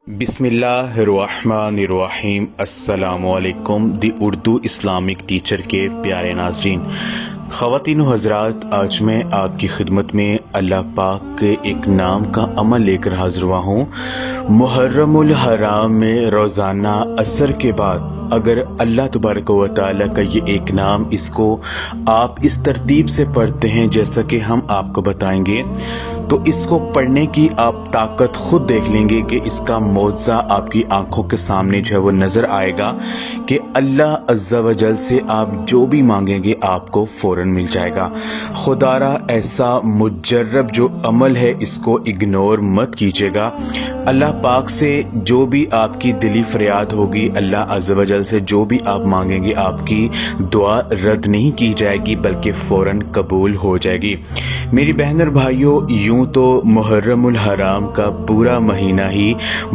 بسم اللہ الرحمن الرحیم۔ السلام علیکم دی اردو اسلامک ٹیچر کے پیارے ناظرین، خواتین و حضرات، آج میں آپ کی خدمت میں اللہ پاک کے ایک نام کا عمل لے کر حاضر ہوا ہوں۔ محرم الحرام میں روزانہ عصر کے بعد اگر اللہ تبارک و تعالیٰ کا یہ ایک نام، اس کو آپ اس ترتیب سے پڑھتے ہیں جیسا کہ ہم آپ کو بتائیں گے، تو اس کو پڑھنے کی آپ طاقت خود دیکھ لیں گے کہ اس کا معجزہ آپ کی آنکھوں کے سامنے جو ہے وہ نظر آئے گا کہ اللہ عز و جل سے آپ جو بھی مانگیں گے آپ کو فوراً مل جائے گا۔ خدا را ایسا مجرب جو عمل ہے اس کو اگنور مت کیجیے گا۔ اللہ پاک سے جو بھی آپ کی دلی فریاد ہوگی، اللہ عز و جل سے جو بھی آپ مانگیں گے، آپ کی دعا رد نہیں کی جائے گی بلکہ فوراً قبول ہو جائے گی۔ میری بہن اور بھائیوں، یوں تو محرم الحرام کا پورا مہینہ ہی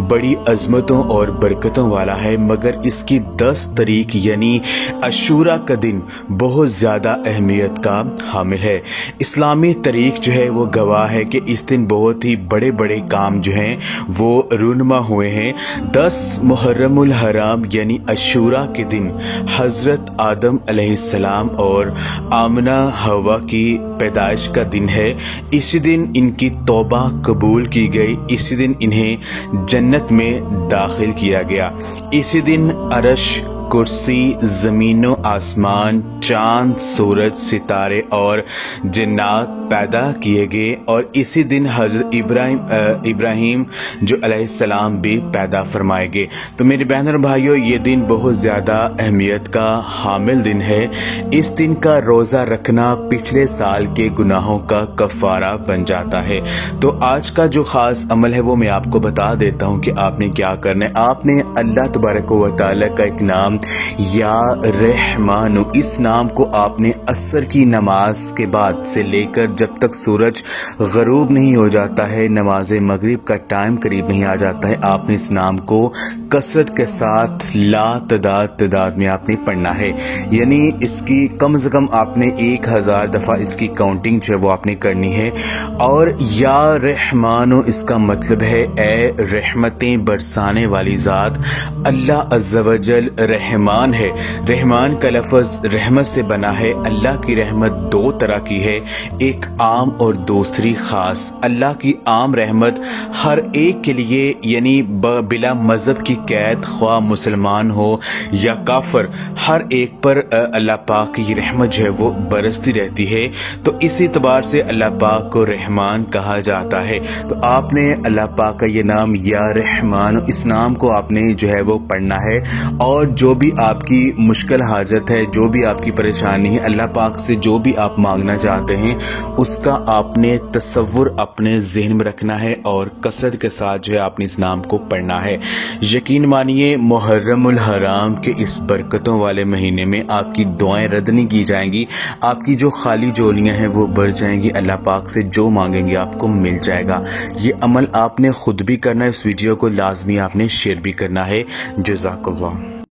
بڑی عظمتوں اور برکتوں والا ہے، مگر اس کی 10 تاریخ یعنی عاشوراء کا دن بہت زیادہ اہمیت کا حامل ہے۔ اسلامی تاریخ جو ہے وہ گواہ ہے کہ اس دن بہت ہی بڑے بڑے کام جو ہیں وہ رونما ہوئے ہیں۔ 10 محرم الحرام یعنی عاشوراء کے دن حضرت آدم علیہ السلام اور آمنہ حوا کی پیدائش کا دن ہے۔ اسی دن ان کی توبہ قبول کی گئی، اسی دن انہیں جنت میں داخل کیا گیا، اسی دن عرش، کرسی، زمین و آسمان، چاند، سورج، ستارے اور جنات پیدا کیے گئے، اور اسی دن حضرت ابراہیم جو علیہ السلام بھی پیدا فرمائے گئے۔ تو میرے بہن اور بھائیوں، یہ دن بہت زیادہ اہمیت کا حامل دن ہے۔ اس دن کا روزہ رکھنا پچھلے سال کے گناہوں کا کفارہ بن جاتا ہے۔ تو آج کا جو خاص عمل ہے وہ میں آپ کو بتا دیتا ہوں کہ آپ نے کیا کرنا ہے۔ آپ نے اللہ تبارک و تعالیٰ کا ایک نام یا رحمان، اس نام کو آپ نے عصر کی نماز کے بعد سے لے کر جب تک سورج غروب نہیں ہو جاتا ہے، نماز مغرب کا ٹائم قریب نہیں آ جاتا ہے، آپ نے اس نام کو کثرت کے ساتھ لا تعداد میں آپ نے پڑھنا ہے۔ یعنی اس کی کم از کم آپ نے 1000 دفعہ اس کی کاؤنٹنگ جو ہے وہ آپ نے کرنی ہے۔ اور یا رحمانو اس کا مطلب ہے اے رحمتیں برسانے والی ذات۔ اللہ عز و جل رحمان ہے۔ رحمان کا لفظ رحمت سے بنا ہے۔ اللہ کی رحمت 2 طرح کی ہے، ایک عام اور دوسری خاص۔ اللہ کی عام رحمت ہر ایک کے لیے، یعنی بلا مذہب کی قید، خواہ مسلمان ہو یا کافر، ہر ایک پر اللہ پاک کی رحمت جو ہے وہ برستی رہتی ہے۔ تو اس اعتبار سے اللہ پاک کو رحمان کہا جاتا ہے۔ تو آپ نے اللہ پاک کا یہ نام یا رحمان، اس نام کو آپ نے جو ہے وہ پڑھنا ہے، اور جو بھی آپ کی مشکل حاجت ہے، جو بھی آپ کی پریشانی ہے، اللہ پاک سے جو بھی آپ مانگنا چاہتے ہیں، اس کا آپ نے تصور اپنے ذہن میں رکھنا ہے اور کثرت کے ساتھ جو ہے آپ نے اس نام کو پڑھنا ہے۔ یقین مانیے محرم الحرام کے اس برکتوں والے مہینے میں آپ کی دعائیں رد نہیں کی جائیں گی، آپ کی جو خالی جولیاں ہیں وہ بھر جائیں گی، اللہ پاک سے جو مانگیں گے آپ کو مل جائے گا۔ یہ عمل آپ نے خود بھی کرنا ہے، اس ویڈیو کو لازمی آپ نے شیئر بھی کرنا ہے۔ جزاک اللہ۔